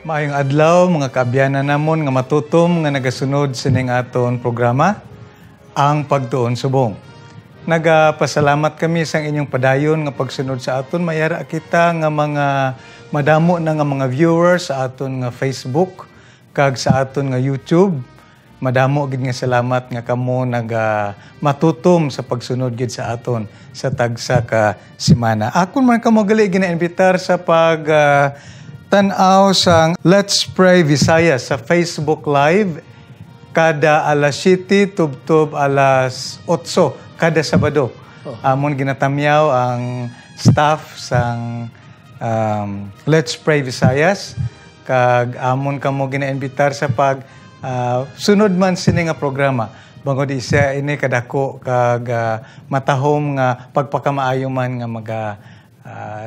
Maayong adlaw mga kaabyanan namon nga matutom nga nagasunod sining aton programa ang Pagtuon Subong. Nagapasalamat kami sa inyong padayon nga pagsunod sa aton. Mayara kita nga mga madamo na nga mga viewers sa aton nga Facebook kag sa aton nga YouTube. Madamo gid nga salamat nga kamo matutom sa pagsunod gid sa aton sa tagsa ka semana. Akon man kamo gali gina-imbitar sa tanaw sang Let's Pray Visayas sa Facebook Live kada alas 7 tubtob alas 8 kada Sabado. Amon ginatamyaw ang staff sang Let's Pray Visayas kag amon kamo gina-imbitar sa sunod man sini nga programa. Bangod isa ini kadako kag matahom nga pagpakamaayo man nga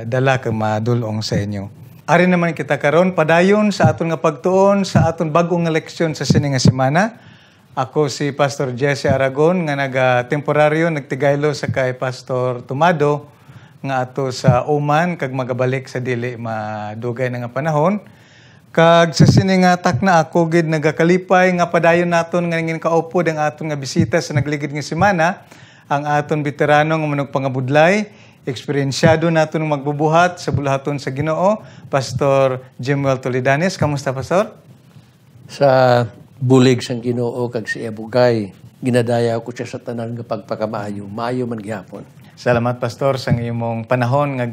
dala kag madulong sa inyo. Ari naman kita karon padayon sa aton nga pagtuon sa aton bag-ong nga leksyon sa sini nga semana. Ako si Pastor Jesse Aragon nga temporaryo nagtigaylo sa kay Pastor Tumado nga ato sa Oman kag magabalik sa dili madugay na nga panahon. Kag sa sini nga takna ako gid nagakalipay nga padayon naton nga ngin kaupod ang aton nga bisita sa nagligid nga semana ang aton veterano nga manug pangabudlay. Eksperyensyado naton magbubuhat sa bulahaton sa Ginoo, Pastor Jemuel Toledanes. Kamusta, Pastor? Sa bulig sang Ginoo kag si Abugay, ginadaya ko siya sa tanan nga pagpakamaayo. Maayo man gihapon. Salamat, Pastor, sa imong panahon nga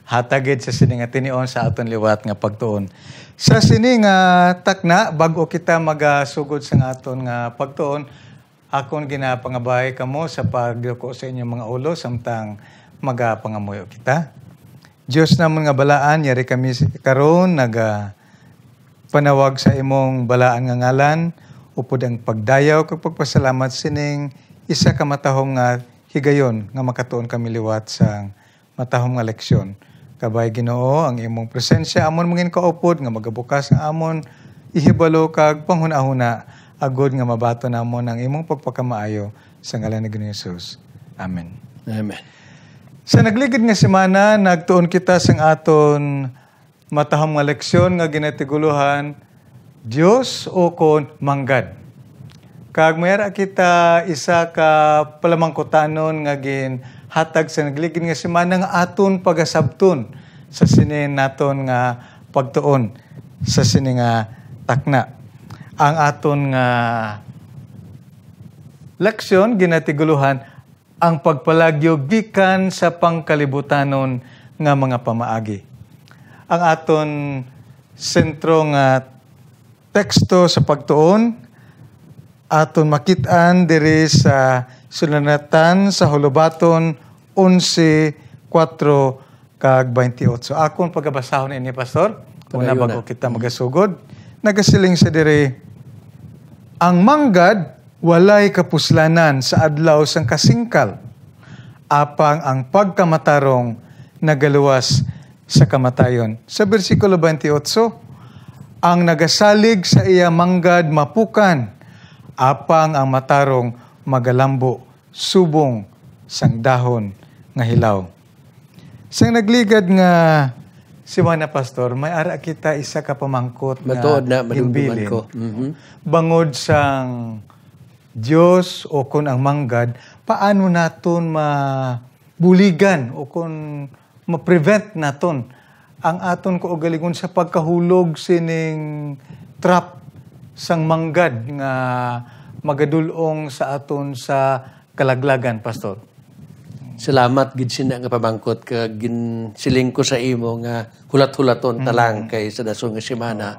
hatagid sa sini nga tinion sa aton liwat nga pagtuon. Sa sini nga takna, bago kita magasugod sa aton nga pagtuon, akon ginapangabay kamo sa pagduko sa inyong mga ulo samtang magapangamuyo kita. Diyos namon nga balaan, yari kami karon panawag sa imong balaan nga ngalan, upod ang pagdayaw kag pagpasalamat sining isa ka matahom nga higayon nga makatuon kami liwat sa matahom nga leksyon. Kabay Ginoo ang imong presensya amon mangin kaupod nga magabukas ang amon ihibalo kag panghuna-huna agod nga mabato namon ang imong pagpakamaayo sa ngalan ni Ginoong Hesus. Amen. Amen. Sa nagligid nga semana, nagtuon kita sang aton matahom nga leksyon nga ginatiguluhan, Dios o kon manggad. Kag mayara kita isa ka palamangkutanon nga hatag sa nagligid nga semana nga aton pagasabton sa sini naton nga pagtuon sa sini nga takna. Ang aton nga leksyon ginatiguluhan ang pagpalagyo gikan sa pangkalibutanon nga mga pamaagi. Ang aton sentro nga teksto sa pagtuon aton makit-an diri sa sulatan sa Hulubaton 11:4 kag 28. Akon pagabasahon ini, Pastor, una bago kita magasugod, nagasiling sa diri, ang manggad walay kapuslanan sa adlaw sang kasingkal, apang ang pagkamatarong nagaluwas sa kamatayon. Sa bersikulo 28, ang nagasalig sa iya manggad mapukan, apang ang matarong magalambo, subong sang dahon nga hilaw. Sang nagligad nga semana, Pastor, may ara kita isa ka pamangkot matuod na imbilin. ko. Bangod sang Dios o kun ang manggad, paano naton mabuligan o kun ma-prevent naton ang aton kaugalingon sa pagkahulog sining trap sang manggad nga magadulong sa aton sa kalaglagan, Pastor? Salamat gid sina nga pamangkot kag ginsiling ko sa imo nga hulat-hulaton talang kay sa dasong nga semana.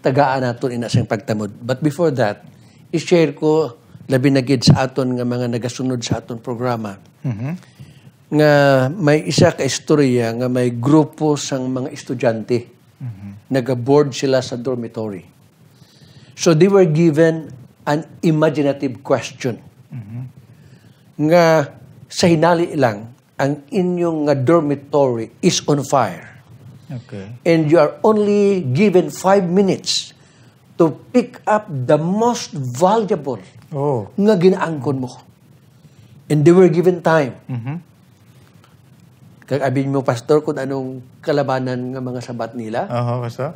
Tagaan naton ina sang pagtamod. But before that, i-share ko labi na gid sa aton nga mga nagasunod sa aton programa. Nga may isa ka istorya nga may grupo sang mga estudyante. Naga-board sila sa dormitory. So they were given an imaginative question. Nga sa hinali lang, ang inyong nga dormitory is on fire. Okay. And you are only given 5 minutes to pick up the most valuable nga ginaangkon mo. And they were given time. Kag abin mo, Pastor, kung anong kalabanan ng mga sabat nila. Oo, Pastor.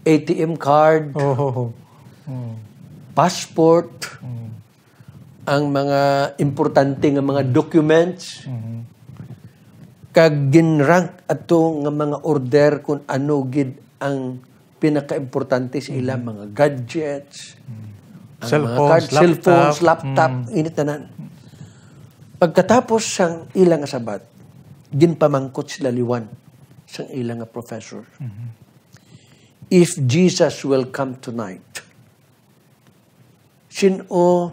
ATM card, passport, ang mga importante nga mga documents, kag ginrank ato nga mga order kung ano gid ang pinaka-importante sa ilang mga gadgets, cellphones, laptop, init tanan. Pagkatapos sang ilang sabat, ginpamangkot sila liwan sang ilang professor. If Jesus will come tonight, sino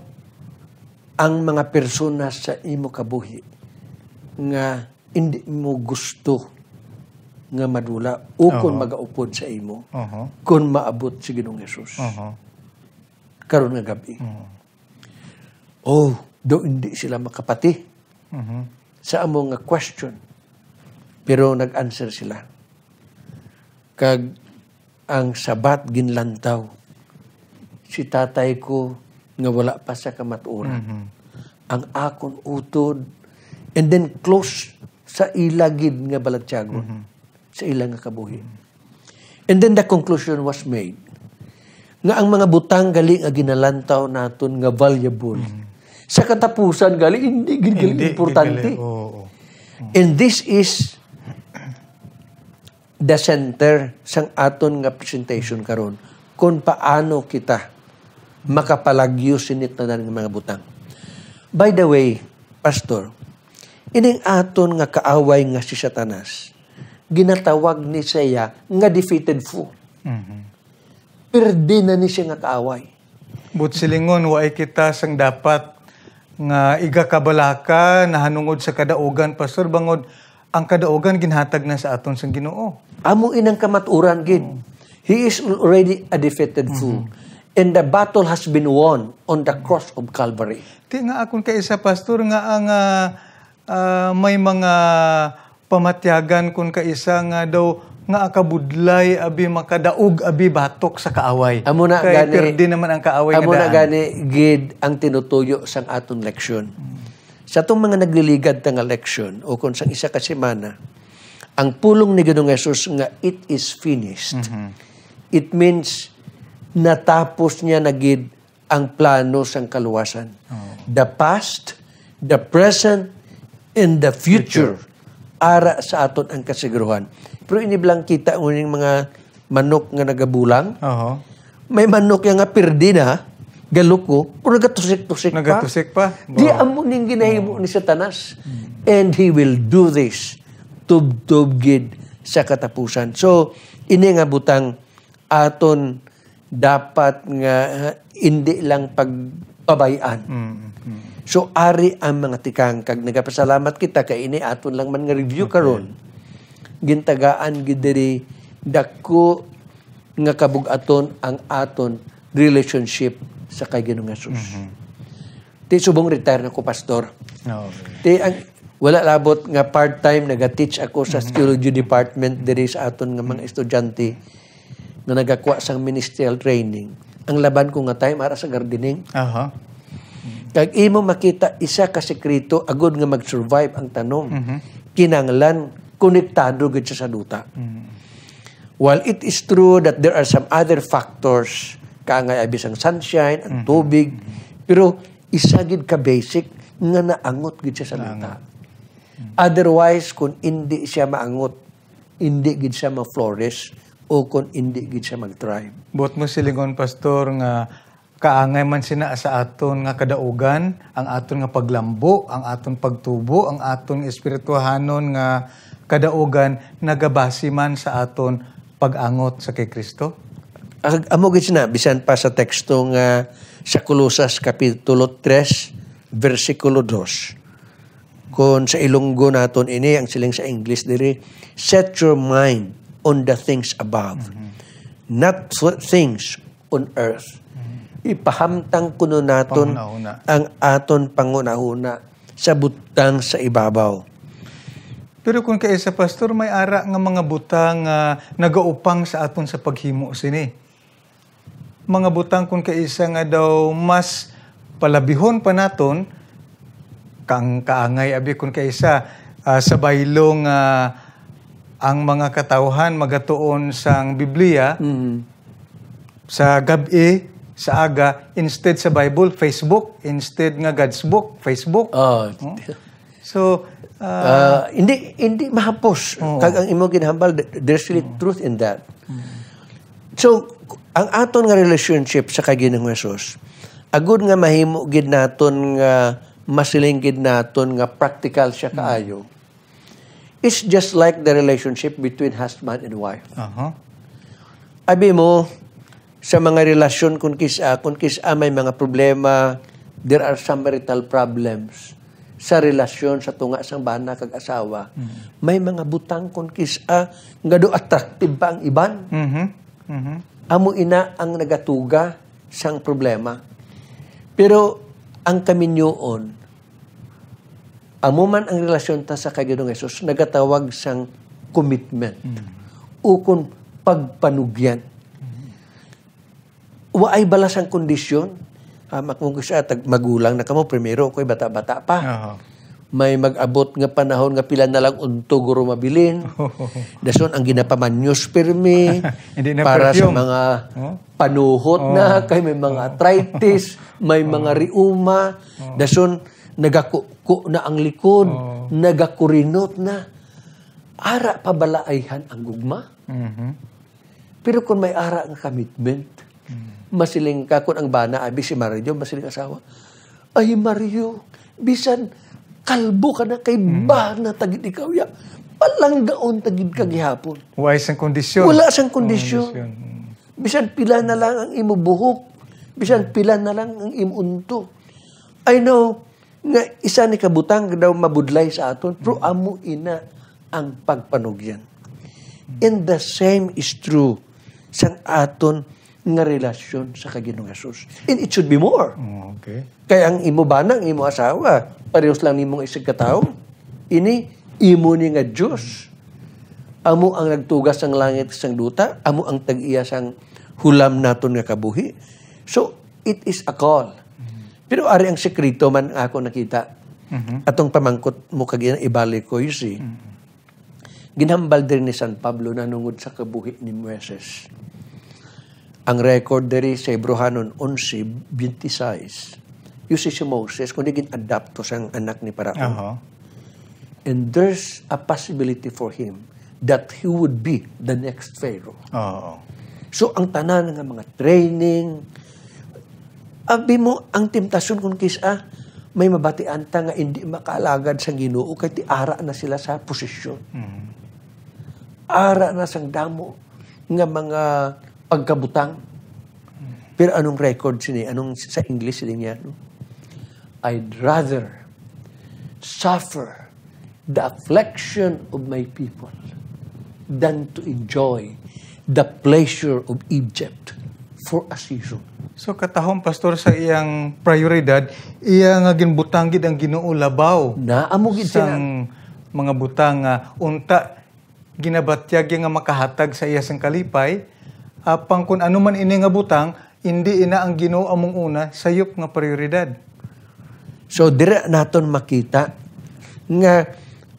ang mga persona sa imo kabuhi nga hindi mo gusto nga madula o kung magaupod sa imo kung maabot si Ginoong Hesus karon nga gabi. Do hindi sila makapati sa among nga question, pero nag-answer sila. Kag ang sabat ginlantaw si tatay ko nga wala pa sa kamatuoran. Ang akon utod, and then close sa ilagid nga balatyagon, sa ilang nga kabuhi. And then the conclusion was made nga ang mga butang gali nga ginalantaw naton nga valuable. Sa katapusan gali hindi importante. And this is the center sang aton nga presentation karon kung paano kita makapalagyo sinit na ng mga butang. By the way, Pastor, ining aton nga kaaway nga si Satanas, ginatawag ni siya nga defeated foe. Perde na ni siya nga kaaway. But silingon, waay kita sang dapat nga igakabalaka na hanungod sa kadaugan, Pastor, bangod ang kadaugan ginhatag na sa aton sang Ginoo. Amo inang kamaturan gid. He is already a defeated foe. And the battle has been won on the cross of Calvary. Di nga akong kaisa, Pastor, nga ang may mga pamatyagan kung kaisa nga daw nga akabudlay abi makadaog abi batok sa kaaway. Amo na kay gani, perdi naman ang kaaway nga daan. Amo na gani gid ang tinutuyo sang aton leksyon. Sa itong mga nagliligad nga leksyon o kung sang isa ka semana, ang pulong ni Ginoong Hesus nga it is finished. It means natapos niya na gid ang plano sang kaluwasan. The past, the present, and the future. Ara sa aton ang kasiguruhan. Pero iniblang kita ng mga manok nga nagabulang. May manok nga pirdi na, galuko, o nagatusik-tusik pa. Nagatusik pa. Di amo ning ginahimo ni Satanas. And he will do this tub-tub gid sa katapusan. So, ini nga butang aton dapat nga hindi lang pagpabayaan. So, ari ang mga tikang. Kag nagapasalamat kita kay ini aton lang man nga review karon. Gintagaan gidiri dako nga kabugaton ang aton relationship sa kay Ginoong Hesus. Ti subong retire na ko, Pastor. Ti ang wala labot nga part-time naga-teach ako sa theology department diri sa aton nga mga estudyante nga nagakuha sang ministerial training. Ang laban ko nga time ara sa gardening. Kag imo makita isa ka sekreto agud nga mag-survive ang tanom. Kinanglan konektado gid sa duta. While it is true that there are some other factors kaangay abis ang sunshine, ang tubig, pero isa gid ka basic nga naangot gid sa duta. Otherwise kung hindi siya maangot, hindi gid siya ma-flourish o kung hindi gid siya mag-thrive. Buot mo silingon, Pastor, nga kaangay man sina sa aton nga kadaugan, ang aton nga paglambo, ang aton pagtubo, ang aton espirituhanon nga kadaugan nagabasi man sa aton pag-angot sa kay Kristo. Amo gid na bisan pa sa teksto nga sa Colosas kapitulo 3 versikulo 2. Kung sa Ilonggo naton ini ang siling sa English diri, set your mind on the things above, not things on earth. Ipahamtang kuno naton ang aton pangunahuna sa butang sa ibabaw. Pero kung kaisa, Pastor, may ara nga mga butang nagaupang sa aton sa paghimo sini. Mga butang kung kaisa nga daw mas palabihon pa naton kang kaangay abi kung kaisa sa baylong ang mga katawhan magatuon sang Biblia sa gabi, sa aga, instead sa Bible, Facebook, instead nga God's book, Facebook. Oh. So, Hindi mahapos. Kag ang imo ginhambal, there's really truth in that. So, ang aton nga relationship sa Ginoong Hesus, agud nga mahimo gid naton nga masiling gid naton nga practical siya kaayo. It's just like the relationship between husband and wife. Abi mo, sa mga relasyon kung kisa may mga problema, there are some marital problems sa relasyon sa tunga sang bana kag asawa. May mga butang kung kisa nga do attractive ba ang iban. Amo ina ang nagatuga sang problema. Pero ang kaminyoon, amo man ang relasyon ta sa Ginoong Hesus, nagatawag sang commitment. Ukon pagpanugyan. Waay balas ang kondisyon. Kung siya, magulang na kamo, primero, ako'y bata-bata pa. May mag-abot nga panahon nga pila na lang unto guro mabilin. Dason, ang ginapamanyos pirmi para sa mga panuhot na, kay may mga arthritis, may mga riuma. Dason, nagakuko na ang likod, nagakurinot na. Ara pabalaayhan ang gugma. Pero kung may ara ang commitment, masiling ka kung ang bana, abi si Mario, masiling asawa, ay Mario, bisan kalbo ka na kay bana tagid ikaw ya. Palanggaon tagid ka gihapon. Wala sang kondisyon. Wala sang kondisyon. Bisan pila na lang ang imo buhok, bisan pila na lang ang imo unto. I know, nga isa ni kabutang daw mabudlay sa aton, pero amo ina ang pagpanugyan. And the same is true sa aton nga relasyon sa Ginoong Hesus. And it should be more. Okay. Kaya ang imo banang, imo asawa, parehos lang nimong isig katao. Ini, imo ni nga Diyos. Amo ang nagtugas ng langit sang duta, amo ang tag-iya sang hulam naton nga kabuhi. So, it is a call. Pero ari ang sekreto man ako nakita. Atong pamangkot mo kagina ibalik ko, you see. Ginhambal din ni San Pablo na nungod sa kabuhi ni Moises. Ang record diri sa Hebrehanon 11:26. You see si Moses, kung digin adapt to sang anak ni Paraon. And there's a possibility for him that he would be the next Pharaoh. So, ang tanan ng mga training, abi mo, ang temptasyon kung kisa, may mabatian ta nga hindi makaalagad sa Ginoo kay ti ara na sila sa posisyon. Ara na sang damo nga mga pagkabutang. Pero anong record sini? Anong sa English sini niya? No? I'd rather suffer the affliction of my people than to enjoy the pleasure of Egypt for a season. So katahom pastor sa iyang prioridad, iya nga ginbutanggid ang Ginoo labaw. Naamugid sang mga butang unta ginabatyag nga makahatag sa iya sang kalipay. Apang kung ano man ini nga butang, hindi ina ang Ginoo among una sayop nga prioridad. So dire naton makita nga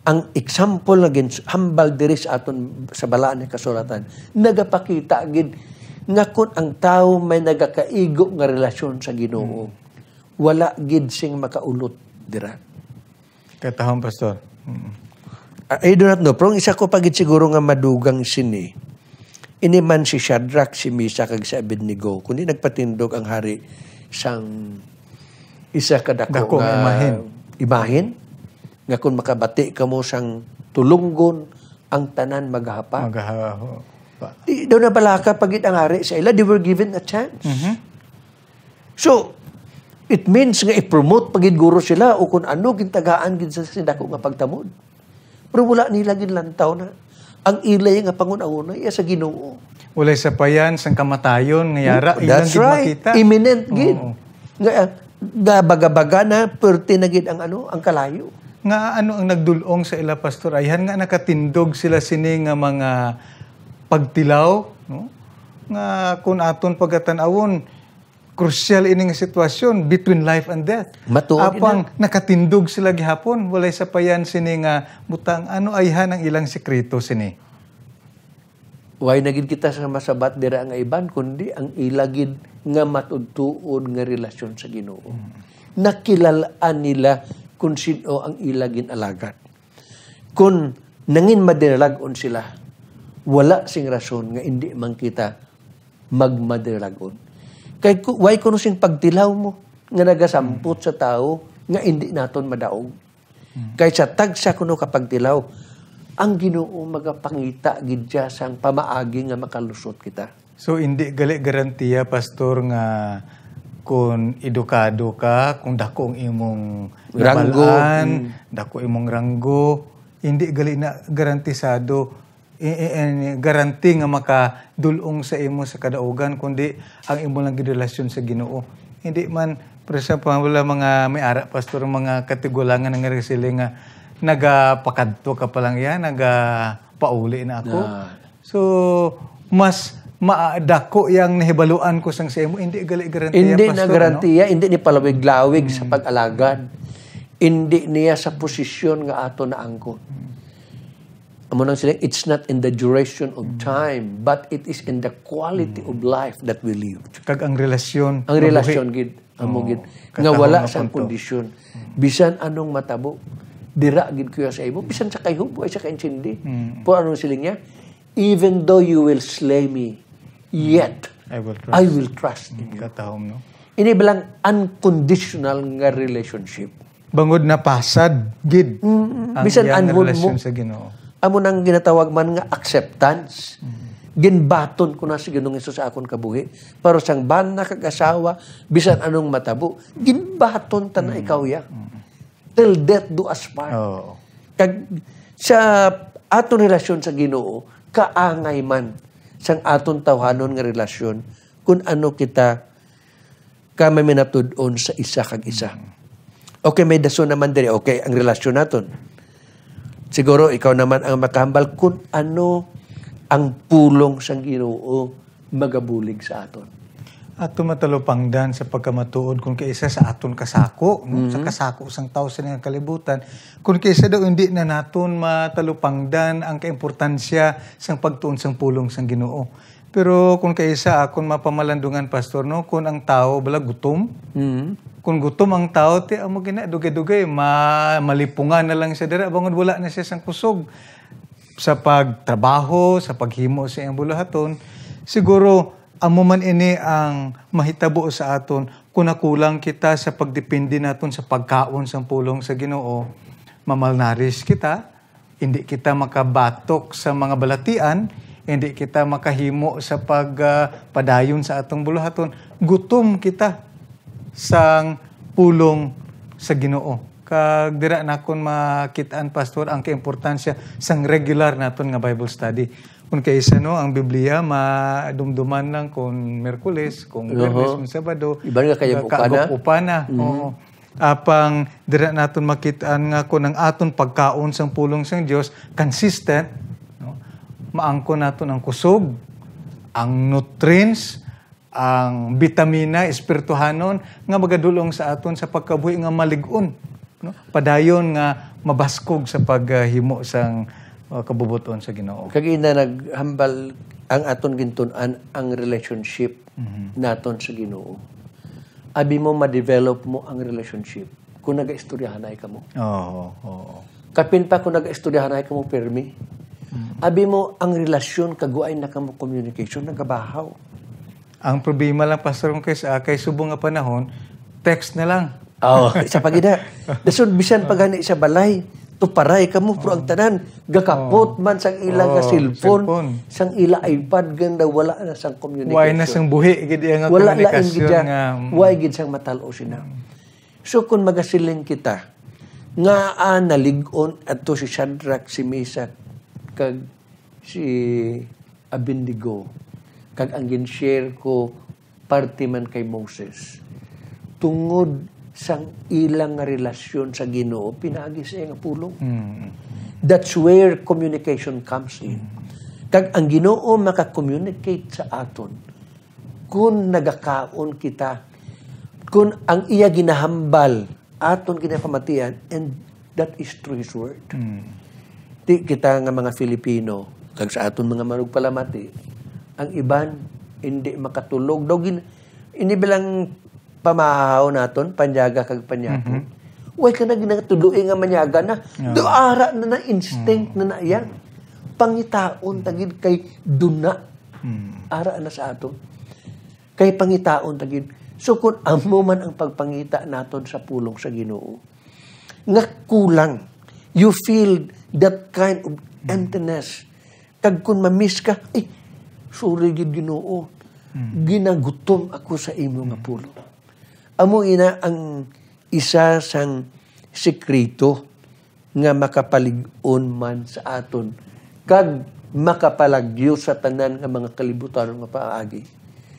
ang example na hambal diri sa aton sa balaan ni kasulatan, nagapakita gid nga kung ang tao may nagakaigo nga relasyon sa Ginoo, wala gid sing makaulot dira. Katahom pastor. I do not know, pero isa ko pagid siguro nga madugang sini. Ini man si Shadrach, si Meshach, kag si Abednego, kundi nagpatindog ang hari sang isa kadako nga imahin, nga kung makabati ka mo sang tulunggon, ang tanan maghapa. Di daw na balaka pagit ang hari sa ila, they were given a chance. So, it means nga i-promote pagid guro sila o kung ano gintagaan gid sa sindako nga pagtamod. Pero wala nila ginlantaw na. Ang ilay nga pangunahuna iya sa Ginoo. Walay sa payan sang kamatayon nga yara ilang gid makita. Imminent gid. Nga baga-baga na perti na gid ang ang kalayo. Nga ano ang nagdulong sa ila pastor ayhan nga nakatindog sila sini nga mga pagtilaw, no? Nga kun aton pagatan-awon crucial ining sitwasyon between life and death. Apang nakatindog sila gihapon, walay sa payan sini nga butang ano ayhan ang ilang sekreto sini. Way nagid kita sa masabat dira nga iban kundi ang ilagid nga matudtuon nga relasyon sa Ginoo. Nakilalaan nila kung sino ang ilagin alagad. Kung nangin madiragon sila, wala sing rason nga hindi man kita magmadiragon. Kay way kuno sing pagtilaw mo nga nagasampot sa tao nga hindi naton madaog. Kay sa tagsa kuno kapag tilaw, ang Ginoo magapangita gid siya sang pamaagi nga makalusot kita. So hindi gali garantiya pastor nga kung edukado ka, kung dako ang imong Ranggo. nabalaan, dako imong ranggo, hindi gali na garantisado garanti nga makadulong sa imo sa kadaugan kundi ang imo lang relasyon sa Ginoo. Hindi man for example wala mga may ara pastor mga katigulangan nga sila nga nagapakadto ka pa lang yan, nagapauli na ako. So, mas maadako yang nahibaluan ko sang sa imo, hindi gali garantiya, Hindi pastor, na garantiya, hindi ni palawig-lawig sa pag-alagad. Hindi niya sa posisyon nga ato na angkon. Amo nang sila, it's not in the duration of time, but it is in the quality of life that we live. Kag ang relasyon. Ang relasyon, gid, amo gid, nga wala sa kondisyon. Bisan anong matabo, dira gid kuya sa imo bisan sa kayhubo ay sa kaintindi. Po ano siling niya? Even though you will slay me, yet I will trust in you. Katahom, no? Ini bilang unconditional nga relationship. Bangod na pasad gid. Ang Bisan iyang anhon relasyon mo. sa Ginoo. Amo nang ginatawag man nga acceptance. Ginbaton ko na si Ginoong Hesus sa akon kabuhi. Pero sang bana kag-asawa, bisan anong matabo, ginbaton ta na ikaw ya. Till death do us part. Oh. Kag sa aton relasyon sa Ginoo, kaangay man sang aton tawhanon nga relasyon kung ano kita kami minatud-on sa isa kag isa. Okay, may dason naman diri. Okay, ang relasyon naton. Siguro ikaw naman ang makahambal kung ano ang pulong sang Ginoo magabulig sa aton. At tumatalupangdan sa pagkamatuod kung kaisa sa aton kasako, no? Sa kasako sang tao sa nga kalibutan, kung kaisa daw hindi na naton matalupangdan ang kaimportansya sang pagtuon sang pulong sang Ginoo. Pero kung kaisa akon mapamalandungan pastor no, kung ang tao bala gutom, kung gutom ang tao ti amo gina dugay-dugay malipungan na lang siya dira bangod wala na siya sang kusog sa pagtrabaho, sa paghimo sa iyang bulahaton. Siguro amo man ini ang mahitabo sa aton kung nakulang kita sa pagdepende naton sa pagkaon sa pulong sa Ginoo, mamalnarish kita, hindi kita makabatok sa mga balatian, hindi kita makahimo sa pagpadayon sa atong bulahaton, gutom kita sang pulong sa Ginoo. Kag dira nakon makitaan pastor ang kaimportansya sang regular naton nga Bible study. Kung kaisa no, ang Biblia madumduman lang kung Merkules, kung Biyernes, kung Sabado. Iba nga kayo upana. Oo. Apang dira naton makitaan nga kung ang aton pagkaon sang pulong sang Dios consistent, no? Maangkon naton ang kusog, ang nutrients, ang bitamina, espirituhanon nga magadulong sa aton sa pagkabuhi nga malig-on, no? Padayon nga mabaskog sa paghimo sang kabubuton sa Ginoo. Kag ina naghambal ang aton gintunan ang relationship naton sa Ginoo. Abi mo ma-develop mo ang relationship kung naga-istoryahan ay kamo. Oo. Kapin pa kung naga-istoryahan ay kamo permi. Abi mo ang relasyon kaguay na kamo communication nagabahaw. Ang problema lang pastor kay subong nga panahon, text na lang. Isa pagida. Dason bisan pagani sa balay, tuparay kamo pero ang tanan gakapot man sang ila nga cellphone, sang ila iPad ganda wala na sang communication. Why na sang buhi gid nga wala komunikasyon nga why gid sang matalo sina. So kung magasiling kita nga nalig-on adto si Shadrach, si Meshach kag si Abednego kag ang gin-share ko parte man kay Moses tungod sang ilang nga relasyon sa Ginoo pinaagi sa nga pulong. That's where communication comes in. Kag ang Ginoo maka-communicate sa aton kung nagakaon kita, kung ang iya ginahambal aton ginapamatian, and that is through His Word. Di kita nga mga Filipino kag sa aton mga manugpalamati, ang iban hindi makatulog daw ini bilang pamahaw naton panyaga kag panyato. Way ka na ginatuloy nga manyaga na. Do ara na instinct na yan. Pangitaon tagid kay duna. Ara na sa aton. Kay pangitaon tagid. So kung amo man ang pagpangita naton sa pulong sa Ginoo, nga kulang, you feel that kind of emptiness. Kag kung mamiss ka, sorry gid Ginoo. Ginagutom ako sa imo nga pulong. Amo ina ang isa sang sekreto nga makapalig-on man sa aton kag makapalagyo sa tanan nga mga kalibutan nga paagi.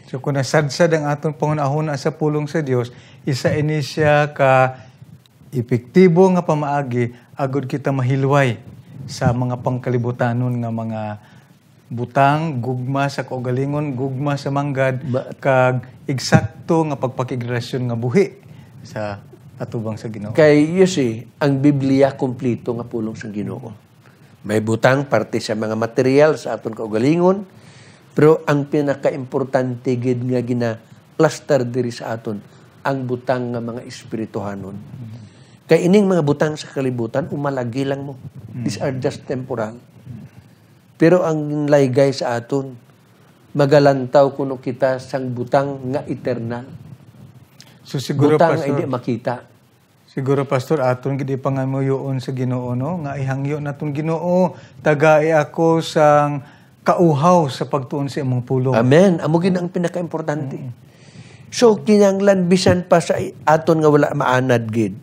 So kung nasadsad ang aton pangunahon sa pulong sa Dios, isa ini siya ka epektibo nga pamaagi agud kita mahilway sa mga pangkalibutanon nga mga butang, gugma sa kaugalingon, gugma sa manggad, kag eksakto nga pagpakigrelasyon nga buhi sa atubang sa Ginoo. Kay you see, ang Biblia kompleto nga pulong sa Ginoo. May butang parte sa mga material sa aton kaugalingon, pero ang pinaka-importante gid nga gina-plaster diri sa aton ang butang nga mga espirituhanon. Kay ining mga butang sa kalibutan umalagi lang mo. These are just temporal. Pero ang laygay sa aton, magalantaw kuno kita sang butang nga eternal. So siguro butang Pastor, hindi makita. Siguro Pastor aton gid pangamuyoon sa Ginoo no nga ihangyo naton Ginoo tagai ako sang kauhaw sa pagtuon sa imong pulong. Amen. Amo gid ang pinaka-importante. So kinahanglan bisan pa sa aton nga wala maanad gid.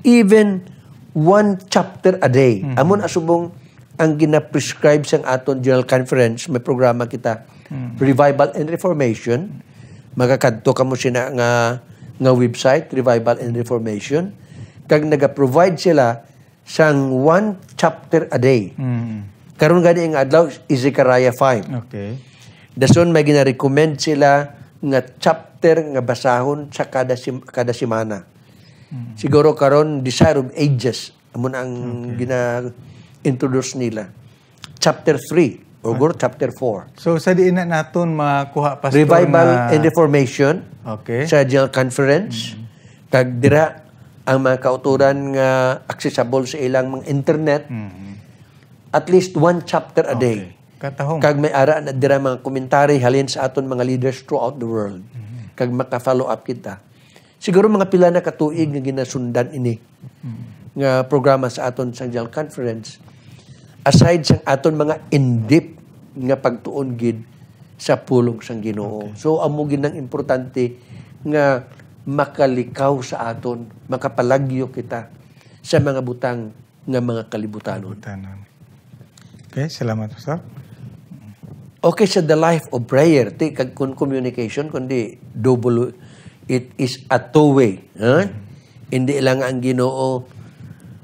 Even one chapter a day. Amon asubong ang gina-prescribe sang aton General Conference, may programa kita, Revival and Reformation. Magakadto kamo sina nga website, Revival and Reformation. Kag naga-provide sila sang one chapter a day. Karon gani ang adlaw is Zechariah 5. Okay. Dason may gina-recommend sila nga chapter nga basahon sa kada semana. Siguro karon Desire of Ages amon ang gina-introduce nila. Chapter 3 or chapter 4. So sa diin na naton makuha Pastor Revival and Reformation. Okay. Sa General Conference. Kag dira ang mga kauturan nga accessible sa ilang mga internet. At least one chapter a day. Katahom. Kag may ara na dira mga komentary halin sa aton mga leaders throughout the world. Kag maka-follow up kita. Siguro mga pila na katuig nga ginasundan ini nga programa sa aton sa General Conference. Aside sa aton mga in-depth nga pagtuon gid sa pulong sang Ginoo. So amo gid nang importante nga makalikaw sa aton, makapalagyo kita sa mga butang nga mga kalibutanon. Okay, salamat Pastor. Okay sa the life of prayer, kag kun communication kundi double, it is a two-way. Hindi lang ang Ginoo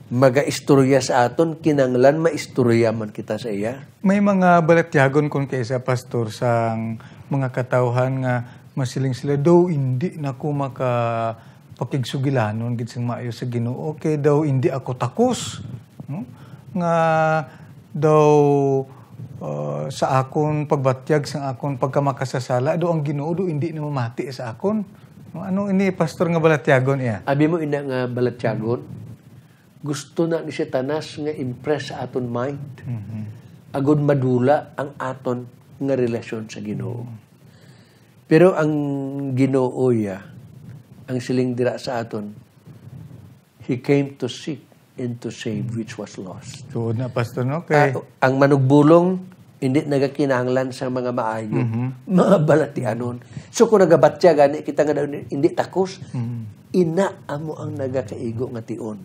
maga-istorya sa aton, kinanglan maistorya man kita sa iya. May mga balatyagon kung kaysa Pastor sang mga katawhan nga masiling sila daw hindi nako maka pakigsugilanon gid sang maayo sa Ginoo. Okay daw hindi ako takos. No? Nga daw sa akon pagbatyag sang akon pagkamakasasala daw ang Ginoo daw hindi na mamati sa akon. Ano ini Pastor nga balatyagon iya? Abi mo ina nga balatyagon. Gusto na ni Satanas nga impress sa aton mind. Agud madula ang aton nga relasyon sa Ginoo. Pero ang Ginoo ang siling dira sa aton, He came to seek and to save which was lost. So na Pastor no kay ang manugbulong hindi nagakinahanglan sa mga maayo, mga balatianon. So kung nagabatya gani kita nga hindi takos, ina amo ang nagakaigo nga tion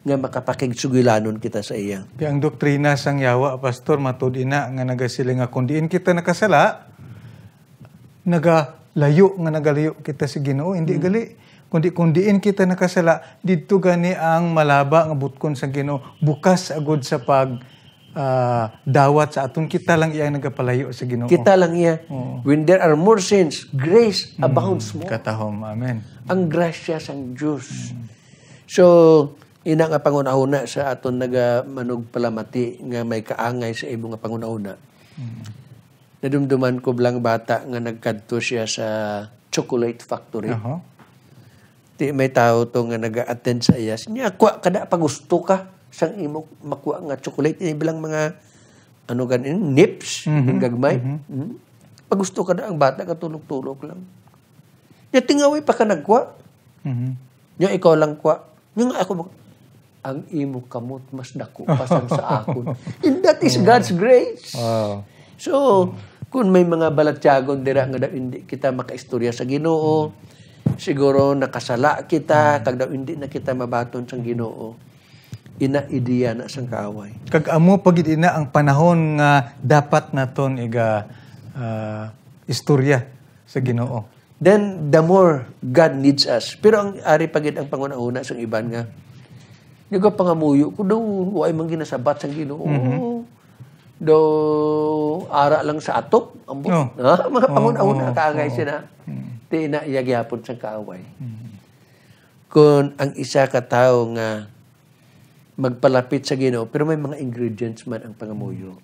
nga makapakigsugilanon kita sa iya. Kaya ang doktrina sang yawa, Pastor, matud ina nga nagasiling nga kung diin kita nakasala, nagalayo kita sa Ginoo, hindi gali. Kung diin kita nakasala, dito gani ang malaba nga butkon sa Ginoo, bukas agud sa pag dawat sa aton, kita lang iya nagapalayo sa Ginoo. Kita lang iya. When there are more sins, grace abounds more. Katahom, amen. Ang grasya sang Diyos. So, ina nga pangunahuna sa aton naga manog palamati nga may kaangay sa imo nga pangunahuna. Nadumduman ko blang bata nga nagkadto siya sa chocolate factory. Di may tao to nga naga-attend sa iya. Niya, kada pagusto ka sang imo makuha nga chocolate. Ini bilang mga ano ganin, nips, ng gagmay. Pagusto ka na ang bata, katulog-tulog lang. Niya, tingaway pa ka nagkuha. Niya, ikaw lang kuha. Niya nga ako, ang imo kamot mas dako pasang sa akon. And that is God's grace. So, kung may mga balatyagon dira nga daw hindi kita makaistorya sa Ginoo, siguro nakasala kita, kag daw hindi na kita mabaton sa Ginoo, ina-ideya na sang kaaway. Kag amo pagid ina ang panahon nga dapat naton iga istorya sa Ginoo. Then the more God needs us. Pero ang ari pagid ang pangunahuna sang iban nga niga pangamuyo ko daw way man ginasabat sang Ginoo. Do ara lang sa atop ambot. Mga pangunahuna kaangay sila. Ti na iya gyapon sang kaaway. Kung ang isa ka tawo nga magpalapit sa Ginoo pero may mga ingredients man ang pangamuyo.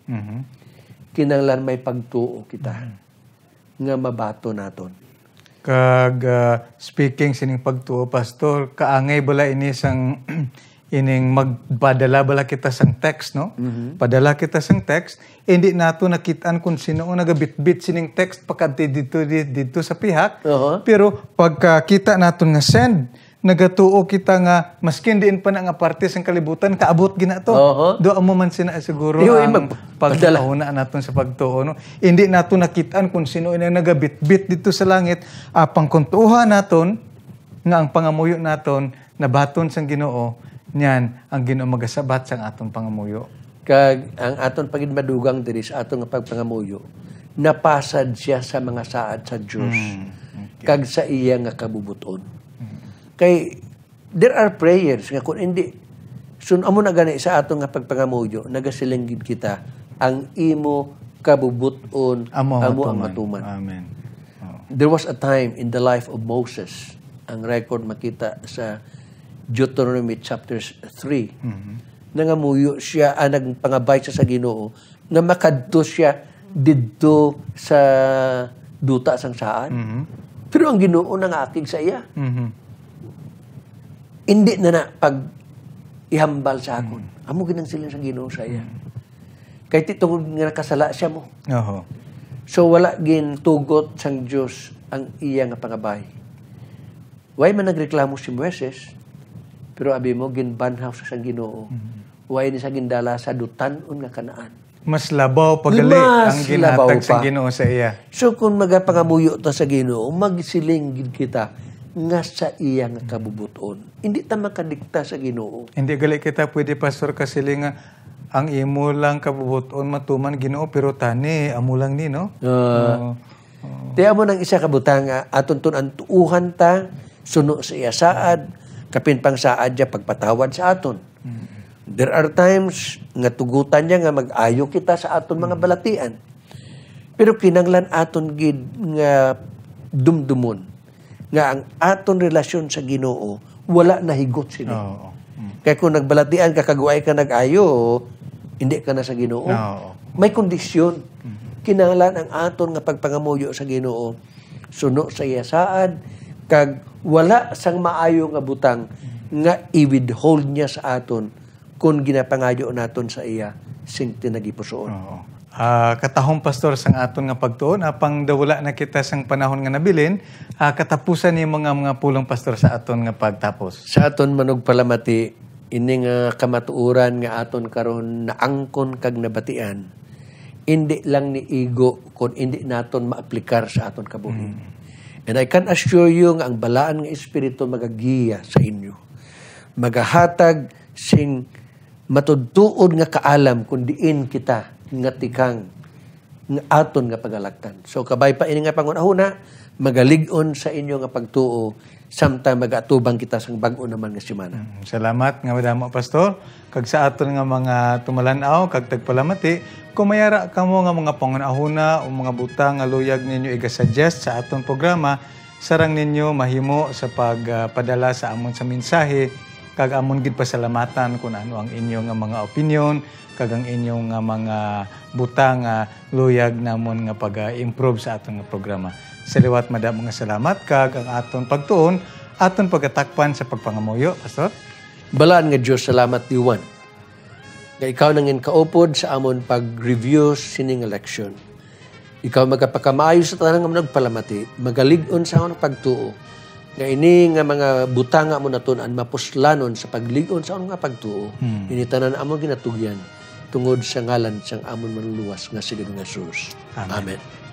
Kinahanglan may pagtuo kita nga mabato naton. Kag speaking sining pagtuo, pastor, kaangay bala ini sang ining magpadala bala kita sang text, no? Padala kita sang text, hindi nato nakitaan kung sino ang nagabitbit sining text pakadto dito sa pihak. Pero pagka kita naton nga send, nagatuo kita nga maskin diin pa na nga parte sang kalibutan kaabot gina to. Do amo man sina siguro ang pagdalahuna naton sa pagtuo, no? Hindi nato nakitaan kung sino ang nagabitbit dito sa langit, pangkuntuhan naton nga ang pangamuyo naton nabaton sang Ginoo. Niyan ang Ginoo magasabat sang aton pangamuyo. Kag ang aton pagid madugang diri sa aton nga pagpangamuyo, napasad siya sa mga saad sa Dios. Kag sa iya nga kabubuton. Kay there are prayers nga kung hindi amo na gani sa aton nga pagpangamuyo, nagasilinggid kita ang imo kabubuton amo ang matuman. Amen. There was a time in the life of Moses, ang record makita sa Deuteronomy chapter 3. Nangamuyo siya, nagpangabay siya sa Ginoo, nga makadto siya didto sa duta sang saan. Pero ang Ginoo nangakig sa iya. Hindi na pag ihambal sa akon. Amo ginang sila sa Ginoo sa iya. Kay titungod nga nakasala siya mo. So wala gin tugot sang Dios ang iya nga pangabay. Way man nagreklamo si Moises, pero abi mo ginbanhaw sa sang Ginoo. Way ni sa gindala sa dutan-on nga Kanaan. Mas labaw pagali ang ginhatag sa Ginoo sa iya. So kung magapangamuyo ta sa Ginoo, magsiling gid kita nga sa iya nga kabubuton. Hindi ta makadikta sa Ginoo. Hindi gali kita pwede pastor kasiling nga ang imo lang kabubuton matuman Ginoo pero tani amo lang ni, no? Di amo nang isa kabutang aton tun ang tuuhan ta suno sa iya saad. Kapin pang saad niya pagpatawad sa aton. There are times nga tugutan niya nga mag-ayo kita sa aton mga balatian. Pero kinanglan aton gid nga dumdumon nga ang aton relasyon sa Ginoo wala na higot sila. Kaya kung nagbalatian ka kagway ka nag-ayo, hindi ka na sa Ginoo. May kondisyon. Kinanglan ang aton nga pagpangamuyo sa Ginoo suno sa iya saad kag wala sang maayo nga butang nga i-withhold niya sa aton kung ginapangayo naton sa iya sing tinagipusoon. Katahong pastor sang aton nga pagtuon apang dawala na kita sang panahon nga nabilin, katapusan ni mga pulong pastor sa aton nga pagtapos. Sa aton manog palamati ini nga kamatuoran nga aton karon naangkon kag nabatian. Hindi lang ni igo kung hindi naton maaplikar sa aton kabuhi. And I can assure you nga ang balaan nga Espiritu magagiya sa inyo. Magahatag sing matudtuod nga kaalam kung diin kita nga tikang nga aton nga pagalaktan. So kabay pa ini nga pangunahuna, magalig-on sa inyo nga pagtuo samtang mag-atubang kita sang bag-o naman nga semana. Salamat nga madamo pastor. Kag sa aton nga mga tumalanaw kag tagpalamati, kumayara kamo nga mga pangunahuna o mga butang nga luyag ninyo iga-suggest sa aton programa, sarang ninyo mahimo sa pagpadala sa amon sa mensahe kag amon gid pasalamatan kung ano ang inyong mga opinion, kag ang inyong mga butang luyag namon nga pag-improve sa atong programa. Sa liwat madam mga salamat kag ang aton pagtuon, aton pagatakpan sa pagpangamuyo, Pastor. Balaan nga Diyos, salamat diwan. Nga ikaw nangin kaupod sa amon pag-review sining election. Ikaw magapakamayo sa tanang nga nagpalamati, magalig-on sa amon pagtuo. Nga ini nga mga butanga mo natunan mapuslanon sa pagligon sa amon nga pagtuo. Ini tanan amon ginatugyan tungod sa ngalan sang amon manluluwas nga si Ginoong Hesus. Amen.